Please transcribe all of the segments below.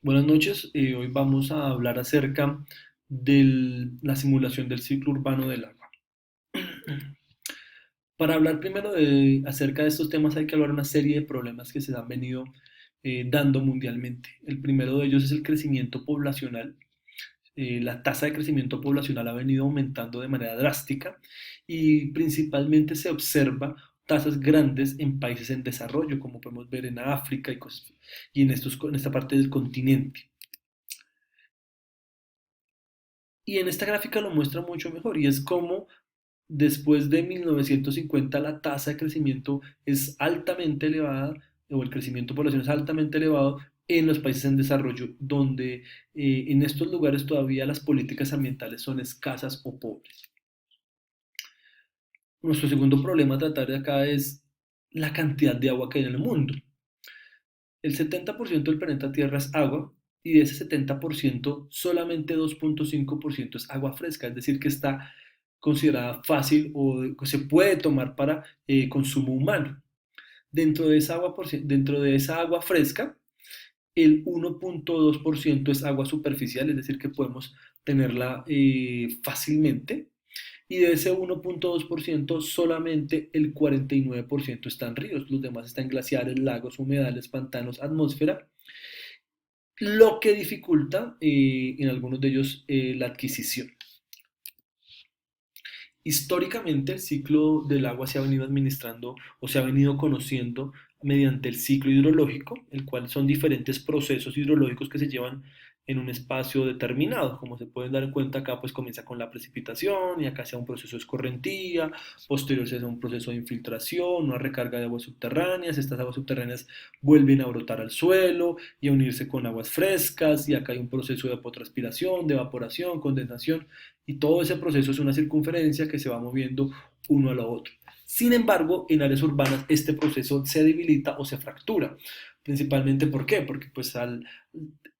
Buenas noches, hoy vamos a hablar acerca de la simulación del ciclo urbano del agua. Para hablar primero acerca de estos temas hay que hablar de una serie de problemas que se han venido dando mundialmente. El primero de ellos es el crecimiento poblacional. La tasa de crecimiento poblacional ha venido aumentando de manera drástica y principalmente se observa tasas grandes en países en desarrollo, como podemos ver en África y en esta parte del continente. Y en esta gráfica lo muestra mucho mejor y es como después de 1950 la tasa de crecimiento es altamente elevada o el crecimiento poblacional es altamente elevado en los países en desarrollo, donde en estos lugares todavía las políticas ambientales son escasas o pobres. Nuestro segundo problema a tratar de acá es la cantidad de agua que hay en el mundo. El 70% del planeta Tierra es agua y de ese 70% solamente 2,5% es agua fresca, es decir, que está considerada fácil o que se puede tomar para consumo humano. Dentro de esa agua fresca, el 1,2% es agua superficial, es decir, que podemos tenerla fácilmente. Y de ese 1,2% solamente el 49% está en ríos, los demás están en glaciares, lagos, humedales, pantanos, atmósfera, lo que dificulta en algunos de ellos la adquisición. Históricamente el ciclo del agua se ha venido administrando o se ha venido conociendo mediante el ciclo hidrológico, el cual son diferentes procesos hidrológicos que se llevan en un espacio determinado. Como se pueden dar cuenta acá, pues comienza con la precipitación y acá sea un proceso de escorrentía, posterior se hace un proceso de infiltración, una recarga de aguas subterráneas, estas aguas subterráneas vuelven a brotar al suelo y a unirse con aguas frescas y acá hay un proceso de evapotranspiración, de evaporación, condensación y todo ese proceso es una circunferencia que se va moviendo uno a lo otro. Sin embargo, en áreas urbanas este proceso se debilita o se fractura. Principalmente, ¿por qué? Porque pues al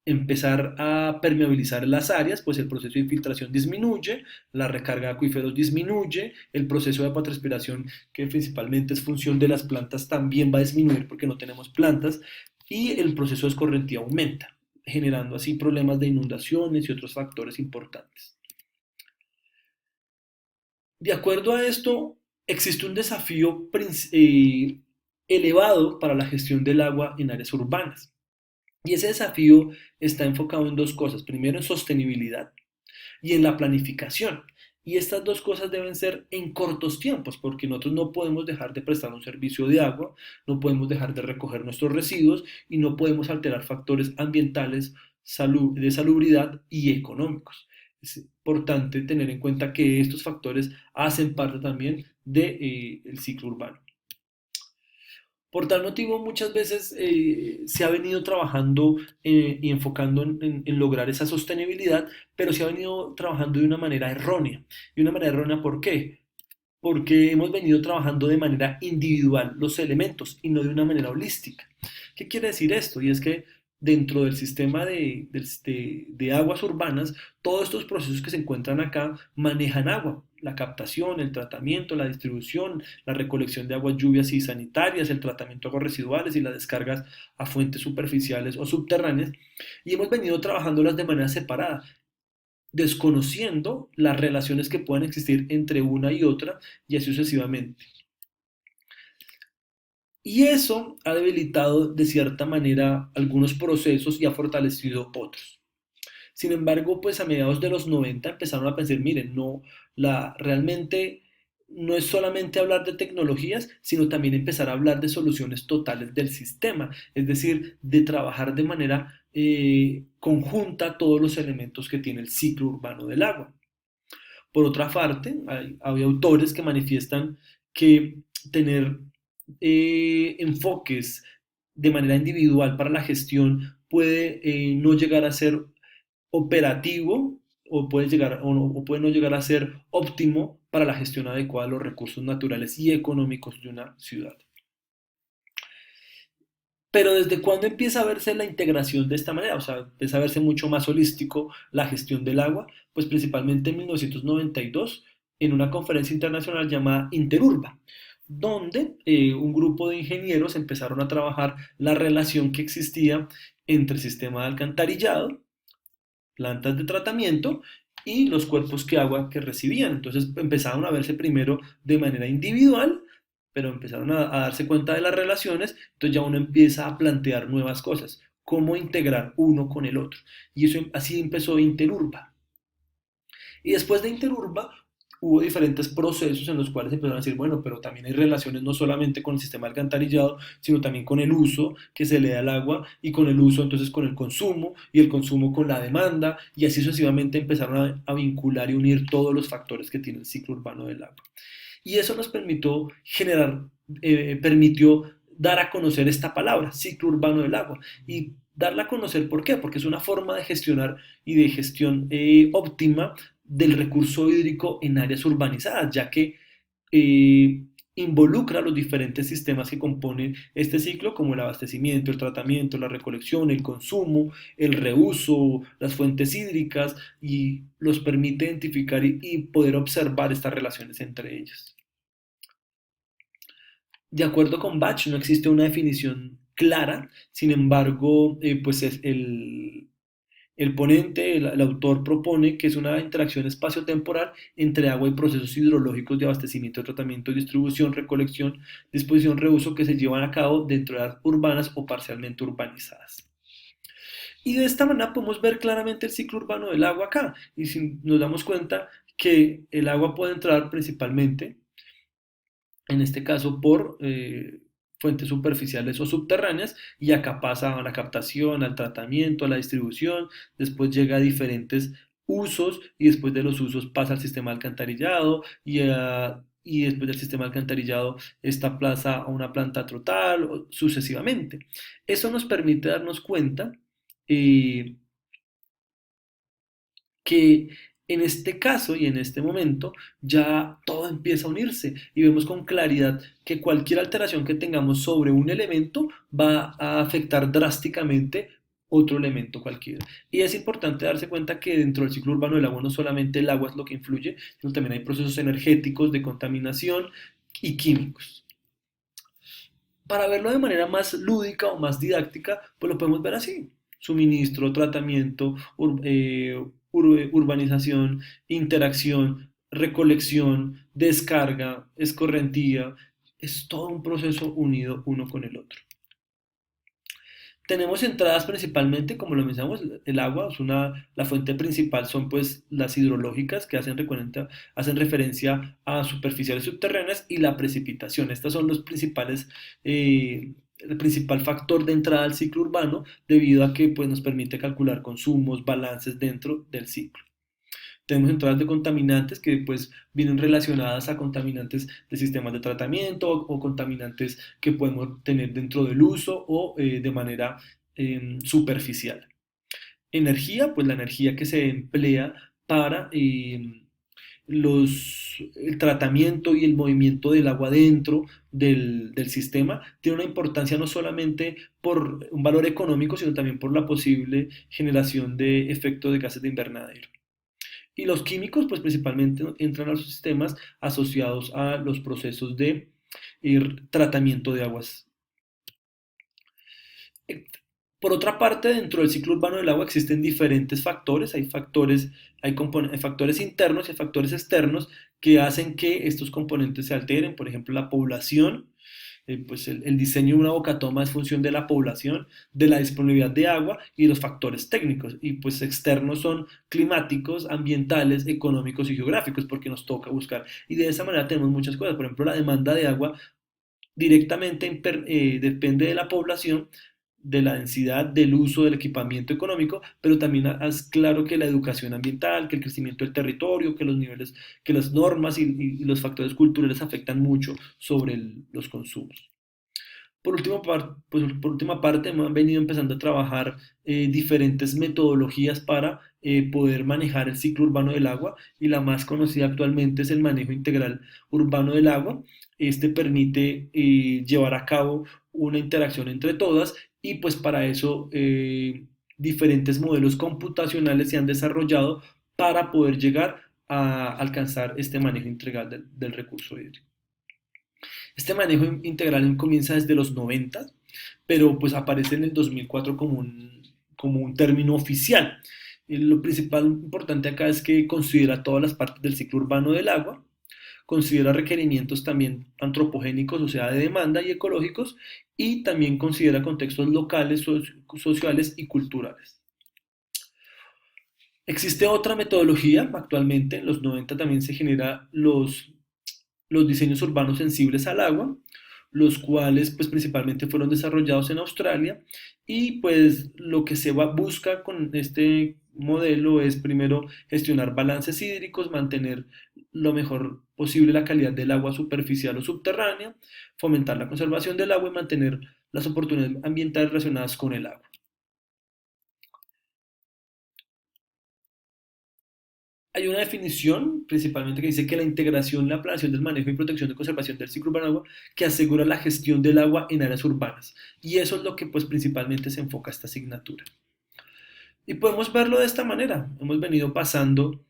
empezar a permeabilizar las áreas, pues el proceso de infiltración disminuye, la recarga de acuíferos disminuye, el proceso de evapotranspiración, que principalmente es función de las plantas, también va a disminuir porque no tenemos plantas, y el proceso de escorrentía aumenta, generando así problemas de inundaciones y otros factores importantes. De acuerdo a esto, existe un desafío elevado para la gestión del agua en áreas urbanas. Y ese desafío está enfocado en dos cosas. Primero, en sostenibilidad y en la planificación. Y estas dos cosas deben ser en cortos tiempos, porque nosotros no podemos dejar de prestar un servicio de agua, no podemos dejar de recoger nuestros residuos y no podemos alterar factores ambientales, de salubridad y económicos. Es importante tener en cuenta que estos factores hacen parte también del ciclo urbano. Por tal motivo, muchas veces se ha venido trabajando y enfocando en lograr esa sostenibilidad, pero se ha venido trabajando de una manera errónea. ¿Y una manera errónea por qué? Porque hemos venido trabajando de manera individual los elementos y no de una manera holística. ¿Qué quiere decir esto? Y es que dentro del sistema de aguas urbanas, todos estos procesos que se encuentran acá manejan agua, la captación, el tratamiento, la distribución, la recolección de aguas lluvias y sanitarias, el tratamiento de aguas residuales y las descargas a fuentes superficiales o subterráneas, y hemos venido trabajándolas de manera separada, desconociendo las relaciones que puedan existir entre una y otra y así sucesivamente. Y eso ha debilitado de cierta manera algunos procesos y ha fortalecido otros. Sin embargo, pues a mediados de los 90 empezaron a pensar, miren, no, realmente no es solamente hablar de tecnologías, sino también empezar a hablar de soluciones totales del sistema, es decir, de trabajar de manera conjunta todos los elementos que tiene el ciclo urbano del agua. Por otra parte, hay autores que manifiestan que tener enfoques de manera individual para la gestión puede no llegar a ser operativo o puede no llegar a ser óptimo para la gestión adecuada de los recursos naturales y económicos de una ciudad. Pero ¿desde cuándo empieza a verse la integración de esta manera? O sea, empieza a verse mucho más holístico la gestión del agua, pues principalmente en 1992, en una conferencia internacional llamada Interurba, donde un grupo de ingenieros empezaron a trabajar la relación que existía entre el sistema de alcantarillado, plantas de tratamiento y los cuerpos de agua que recibían. Entonces empezaron a verse primero de manera individual, pero empezaron a darse cuenta de las relaciones, entonces ya uno empieza a plantear nuevas cosas, cómo integrar uno con el otro. Y eso así empezó Interurba. Y después de Interurba hubo diferentes procesos en los cuales empezaron a decir, bueno, pero también hay relaciones no solamente con el sistema alcantarillado, sino también con el uso que se le da al agua y con el uso entonces con el consumo y el consumo con la demanda y así sucesivamente empezaron a vincular y unir todos los factores que tiene el ciclo urbano del agua. Y eso nos permitió generar, permitió dar a conocer esta palabra, ciclo urbano del agua. Y darla a conocer, ¿por qué? Porque es una forma de gestionar y de gestión óptima del recurso hídrico en áreas urbanizadas, ya que eh, involucra los diferentes sistemas que componen este ciclo, como el abastecimiento, el tratamiento, la recolección, el consumo, el reuso, las fuentes hídricas, y los permite identificar y poder observar estas relaciones entre ellas. De acuerdo con Bach, no existe una definición clara, sin embargo, pues es el ponente, el autor propone que es una interacción espacio-temporal entre agua y procesos hidrológicos de abastecimiento, tratamiento, distribución, recolección, disposición, reuso que se llevan a cabo dentro de áreas urbanas o parcialmente urbanizadas. Y de esta manera podemos ver claramente el ciclo urbano del agua acá. Y si nos damos cuenta que el agua puede entrar principalmente en este caso por fuentes superficiales o subterráneas, y acá pasa a la captación, al tratamiento, a la distribución, después llega a diferentes usos y después de los usos pasa al sistema alcantarillado y después del sistema alcantarillado esta plaza a una planta total, sucesivamente. Eso nos permite darnos cuenta eh, que en este caso y en este momento ya todo empieza a unirse y vemos con claridad que cualquier alteración que tengamos sobre un elemento va a afectar drásticamente otro elemento cualquiera. Y es importante darse cuenta que dentro del ciclo urbano del agua no solamente el agua es lo que influye, sino también hay procesos energéticos de contaminación y químicos. Para verlo de manera más lúdica o más didáctica, pues lo podemos ver así. Suministro, tratamiento, urbanización, interacción, recolección, descarga, escorrentía. Es todo un proceso unido uno con el otro. Tenemos entradas principalmente, como lo mencionamos, el agua es la fuente principal son pues las hidrológicas que hacen referencia a superficiales subterráneas y la precipitación. Estas son los principales, el principal factor de entrada al ciclo urbano debido a que pues, nos permite calcular consumos, balances dentro del ciclo. Tenemos entradas de contaminantes que pues vienen relacionadas a contaminantes de sistemas de tratamiento o contaminantes que podemos tener dentro del uso o de manera superficial. Energía, pues la energía que se emplea para el tratamiento y el movimiento del agua dentro del sistema tiene una importancia no solamente por un valor económico, sino también por la posible generación de efectos de gases de invernadero. Y los químicos, pues principalmente entran a los sistemas asociados a los procesos de tratamiento de aguas. Eh, Por otra parte, dentro del ciclo urbano del agua existen diferentes factores. Hay factores internos y factores externos que hacen que estos componentes se alteren. Por ejemplo, la población, pues el diseño de una bocatoma es función de la población, de la disponibilidad de agua y de los factores técnicos. Y pues externos son climáticos, ambientales, económicos y geográficos, porque nos toca buscar. Y de esa manera tenemos muchas cosas. Por ejemplo, la demanda de agua directamente depende de la población, de la densidad, del uso del equipamiento económico, pero también haz claro que la educación ambiental, que el crecimiento del territorio, que los niveles, que las normas y los factores culturales afectan mucho sobre los consumos. Por última parte, hemos venido empezando a trabajar diferentes metodologías para poder manejar el ciclo urbano del agua y la más conocida actualmente es el manejo integral urbano del agua. Este permite llevar a cabo una interacción entre todas y pues para eso diferentes modelos computacionales se han desarrollado para poder llegar a alcanzar este manejo integral del recurso hídrico. Este manejo integral comienza desde los 90, pero pues aparece en el 2004 como como un término oficial. Lo principal importante acá es que considera todas las partes del ciclo urbano del agua, considera requerimientos también antropogénicos, o sea, de demanda y ecológicos, y también considera contextos locales, sociales y culturales. Existe otra metodología, actualmente en los 90 también se generan los diseños urbanos sensibles al agua, los cuales pues principalmente fueron desarrollados en Australia y pues lo que busca con este modelo es primero gestionar balances hídricos, mantener lo mejor posible la calidad del agua superficial o subterránea, fomentar la conservación del agua y mantener las oportunidades ambientales relacionadas con el agua. Hay una definición principalmente que dice que la integración, la planeación del manejo y protección de conservación del ciclo urbano del agua que asegura la gestión del agua en áreas urbanas. Y eso es lo que pues principalmente se enfoca esta asignatura. Y podemos verlo de esta manera. Hemos venido pasando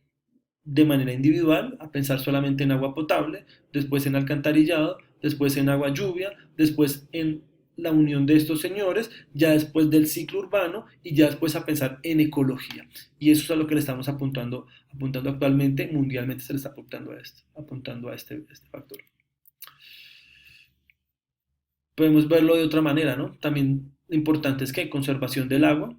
de manera individual a pensar solamente en agua potable, después en alcantarillado, después en agua lluvia, después en la unión de estos señores, ya después del ciclo urbano y ya después a pensar en ecología. Y eso es a lo que le estamos apuntando actualmente, mundialmente se le está apuntando a este factor. Podemos verlo de otra manera, ¿no? También lo importante es que conservación del agua,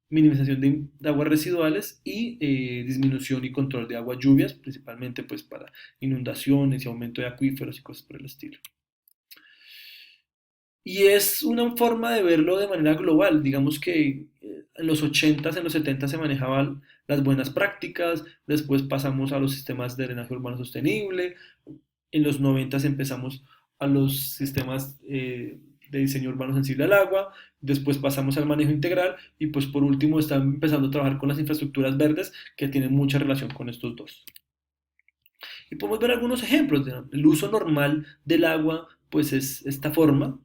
minimización de aguas residuales y disminución y control de aguas lluvias, principalmente pues para inundaciones y aumento de acuíferos y cosas por el estilo. Y es una forma de verlo de manera global. Digamos que en los 80s, en los 70 se manejaban las buenas prácticas, después pasamos a los sistemas de drenaje urbano sostenible, en los 90 empezamos a los sistemas de diseño urbano sensible al agua, después pasamos al manejo integral y pues por último están empezando a trabajar con las infraestructuras verdes que tienen mucha relación con estos dos. Y podemos ver algunos ejemplos. El uso normal del agua pues es esta forma.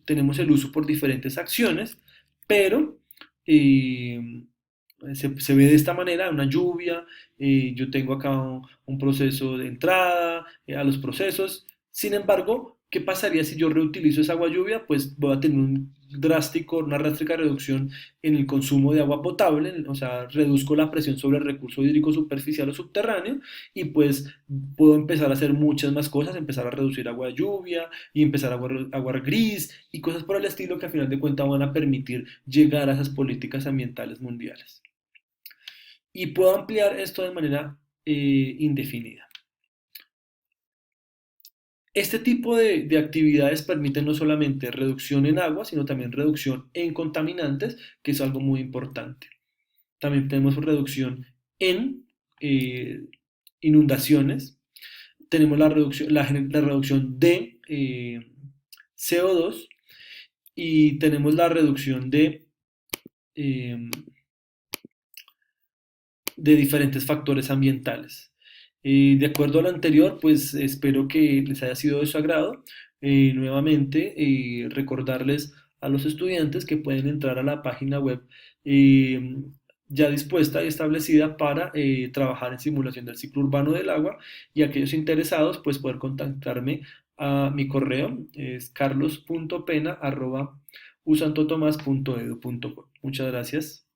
Tenemos el uso por diferentes acciones, pero eh, se ve de esta manera, una lluvia, yo tengo acá un proceso de entrada a los procesos. Sin embargo, ¿qué pasaría si yo reutilizo esa agua lluvia? Pues voy a tener una drástica reducción en el consumo de agua potable, o sea, reduzco la presión sobre el recurso hídrico superficial o subterráneo y pues puedo empezar a hacer muchas más cosas, empezar a reducir agua de lluvia y empezar a agua gris y cosas por el estilo que al final de cuentas van a permitir llegar a esas políticas ambientales mundiales. Y puedo ampliar esto de manera indefinida. Este tipo de actividades permiten no solamente reducción en agua, sino también reducción en contaminantes, que es algo muy importante. También tenemos reducción en eh, inundaciones, tenemos la reducción de CO2 y tenemos la reducción eh, de diferentes factores ambientales. De acuerdo a lo anterior, pues espero que les haya sido de su agrado. Nuevamente, recordarles a los estudiantes que pueden entrar a la página web eh, ya dispuesta y establecida para trabajar en simulación del ciclo urbano del agua y aquellos interesados pues poder contactarme a mi correo, es carlos.pena@usantotomas.edu.co. Muchas gracias.